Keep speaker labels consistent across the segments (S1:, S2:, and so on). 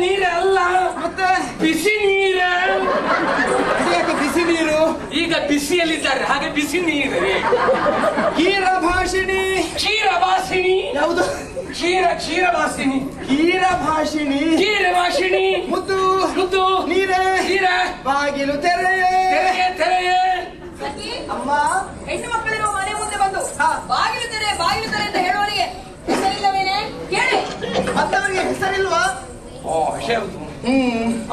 S1: ನೀರೇ ಅಲ್ಲ,
S2: ಮತ್ತೆ
S1: ಬಿಸಿ ನೀರ.
S2: ಬಿಸಿ ನೀರು
S1: ಈಗ ಬಿಸಿಯಲ್ಲಿದ್ದಾರೆ, ಹಾಗೆ ಬಿಸಿ ನೀರೇ.
S2: ಕ್ಷೀರಭಾಷಿಣಿ.
S1: ಕ್ಷೀರವಾಸಿನಿ.
S2: ಯಾವುದು?
S1: ಕ್ಷೀರವಾಸಿನಿ.
S2: ಕ್ಷೀರಭಾಷಿಣಿ.
S1: ಕ್ಷೀರವಾಸಿನಿ.
S2: ಮುದ್ದು
S1: ಮುದ್ದು
S2: ನೀರೇ.
S1: ನೀರ.
S2: ಬಾಗಿಲು ತೆರೆಯೇ.
S1: ತೆರೆಯೇ ತೆರೆಯೇ.
S2: ಅಮ್ಮ,
S3: ಹೆಣ್ಣು ಮಕ್ಕಳಿರುವ ಮನೆ ಮುಂದೆ ಬಂದು ಬಾಗಿಲು ತೆರೆ ಬಾಗಿಲು ತೆರೆ ಅಂತ ಹೇಳುವವರಿಗೆ ಹೆಸರಿಲ್ಲವೇನೆ ಕೇಳಿ.
S2: ಮತ್ತವರಿಗೆ ಹೆಸರಿಲ್ವಾ?
S1: ಹೆಸರು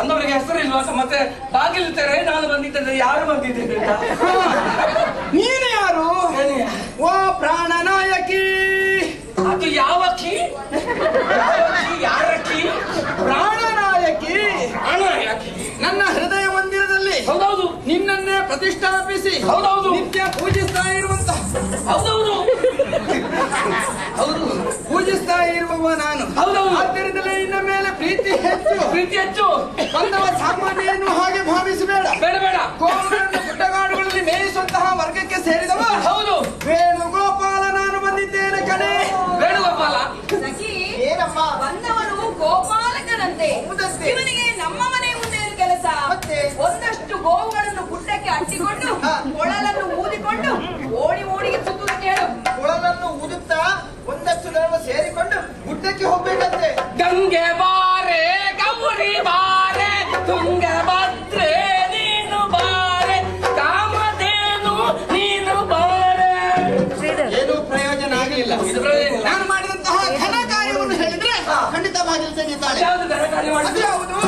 S1: ಅಂದವರಿಗೆ ಹೆಸರಿಲ್ವಾ? ಮತ್ತೆ ಬಾಗಿಲು ತೆರೆ, ನಾನು ಬಂದಿದ್ದೆ, ಯಾರು ಬಂದಿದ್ದೇನೆ ಅಂತ.
S2: ನೀನು ಯಾರು? ಓ ಪ್ರಾಣನಾಯಕಿ.
S1: ಅದು ಯಾವ ಕೀ? ಯಾರ ಕೀ?
S2: ಪ್ರಾಣನಾಯಕಿ.
S1: ಪ್ರಾಣನಾಯಕಿ.
S2: ನನ್ನ ಹೃದಯ ಮಂದಿರದಲ್ಲಿ
S1: ಹೌದೌದು,
S2: ನಿನ್ನನ್ನೇ ಪ್ರತಿಷ್ಠಾಪಿಸಿ
S1: ಹೌದೌದು,
S2: ನಿತ್ಯ ಪೂಜಿಸ್ತಾ ಇರುವಂತ.
S1: ಹೌದೌದು
S2: ಹೌದು, ಪೂಜಿಸ್ತಾ ಇರುವವ ನಾನು.
S1: ಹೌದೌದು.
S2: ಆದ್ದರಿಂದಲೇ ನಿನ್ನ ಮೇಲೆ ಪ್ರೀತಿ ಹೆಚ್ಚು.
S1: ಪ್ರೀತಿ ಹೆಚ್ಚು.
S2: ಬಂದವ ಸಾಮಾನ್ಯನು ಹಾಗೆ ಭಾವಿಸಬೇಡ.
S1: ಬೇಡ ಬೇಡ.
S2: ಗೋವುಗಳನ್ನು ಗುಡ್ಡಗಾಡುಗಳಲ್ಲಿ ಮೇಯಿಸುವಂತಹ ವರ್ಗಕ್ಕೆ ಸೇರಿದವ.
S1: ಹೌದು,
S2: ವೇಣುಗೋಪಾಲ ನಾನು ಬಂದಿದ್ದೇನೆ ಕಣೆ.
S1: ವೇಣುಗೋಪಾಲ.
S3: ಸಖಿ,
S2: ಏನಮ್ಮ?
S3: ಬಂದವನು ಗೋಪಾಲಕನಂತೆ.
S2: ಹೌದಂತೆ.
S3: ಇವನಿಗೆ ನಮ್ಮ ಮನೆ ಮುಂದೆ ಏನು ಕೆಲಸ?
S2: ಮತ್ತೆ?
S3: ಒಂದಷ್ಟು ಗೋವುಗಳನ್ನು ಗುಡ್ಡಕ್ಕೆ ಅಟ್ಟಿಕೊಂಡು ಕೊಳಲನ್ನು ಊದಿಕೊಂಡು ಓಡಿ ಓಡಿಗೆ ಸುತ್ತುವುದಕ್ಕೆ ಹೇಳು.
S2: ಕೊಳಲನ್ನು ಊದುತ್ತಾ ಒಂದಷ್ಟು ನಾವು ಸೇರಿಕೊಂಡು ಗುಡ್ಡಕ್ಕೆ ಹೋಗ್ಬೇಕಂತೆ.
S1: ಗಂಗೆ ಬಾರೆ ಗೌರಿ ಬಾರೆ, ತುಂಗಭದ್ರೆ ನೀನು ಬಾರೆ, ಕಾಮಧೇನು ನೀನು ಬಾರೆ.
S2: ಏನೂ ಪ್ರಯೋಜನ ಆಗಲಿಲ್ಲ.
S1: ಇದು ಪ್ರಯೋಜನ ಇಲ್ಲ.
S2: ನಾನು ಮಾಡಿದಂತಹ ಘನ ಕಾರ್ಯವನ್ನು ಹೇಳಿದ್ರೆ ಖಂಡಿತವಾಗಿ ತೆಗಿತಾಳೆ.
S1: ಯಾವುದು ಘನ ಕಾರ್ಯ
S2: ಅದು
S1: ಮಾಡಿದ್ದು?
S2: ಯಾವುದು?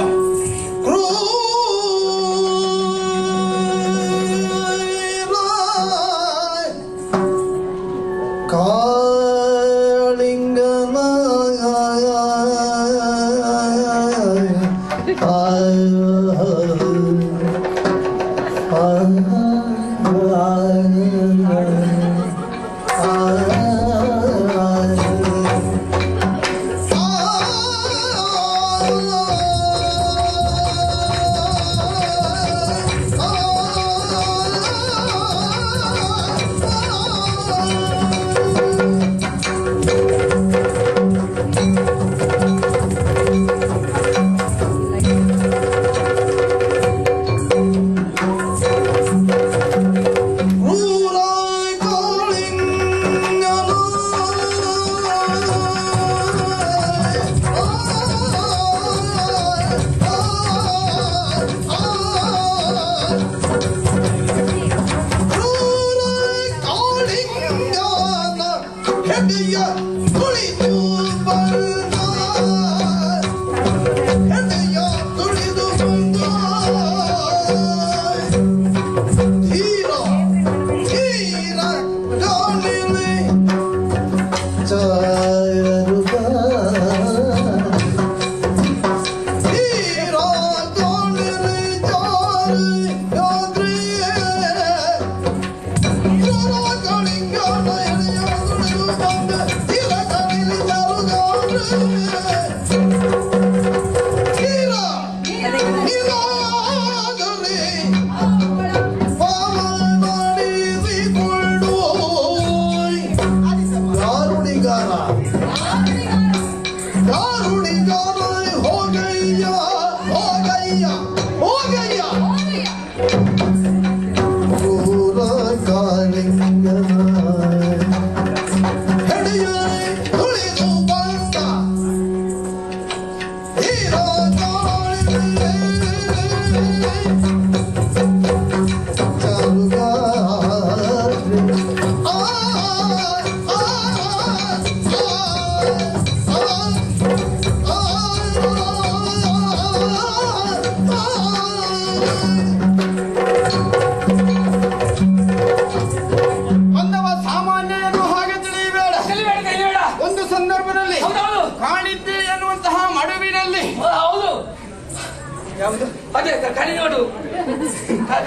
S1: ಯಾವುದು ಅದೇ ಕಲಿನೋಡು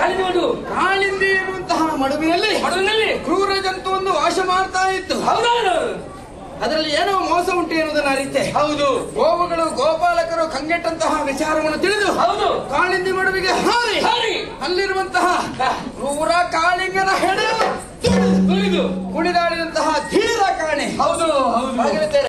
S1: ಕಲಿನೋಡು
S2: ಕಾಳಿಂದಿ ಎನ್ನುವಂತಹ ಮಡುವಿನಲ್ಲಿ ಕ್ರೂರ ಜಂತು ಒಂದು ವಾಸ ಮಾಡ್ತಾ ಇತ್ತು.
S1: ಹೌದೌದು,
S2: ಅದರಲ್ಲಿ ಏನೋ ಮೋಸ ಉಂಟು ಎನ್ನುವುದನ್ನು ಅರಿತೆ.
S1: ಹೌದು,
S2: ಗೋವುಗಳು ಗೋಪಾಲಕರು ಕಂಗೆಟ್ಟಂತಹ ವಿಚಾರವನ್ನು ತಿಳಿದು
S1: ಹೌದು
S2: ಕಾಳಿಂದಿ ಮಡುವಿಗೆ ಹಾರಿ ಅಲ್ಲಿರುವಂತಹ ಕ್ರೂರ ಕಾಳಿಂಗನ ಹೆಡೆ
S1: ಕುಣಿದಾಡಿದಂತಹ
S2: ಧೀರ ಕಾಣೆ.
S1: ಹೌದು ಹೌದು.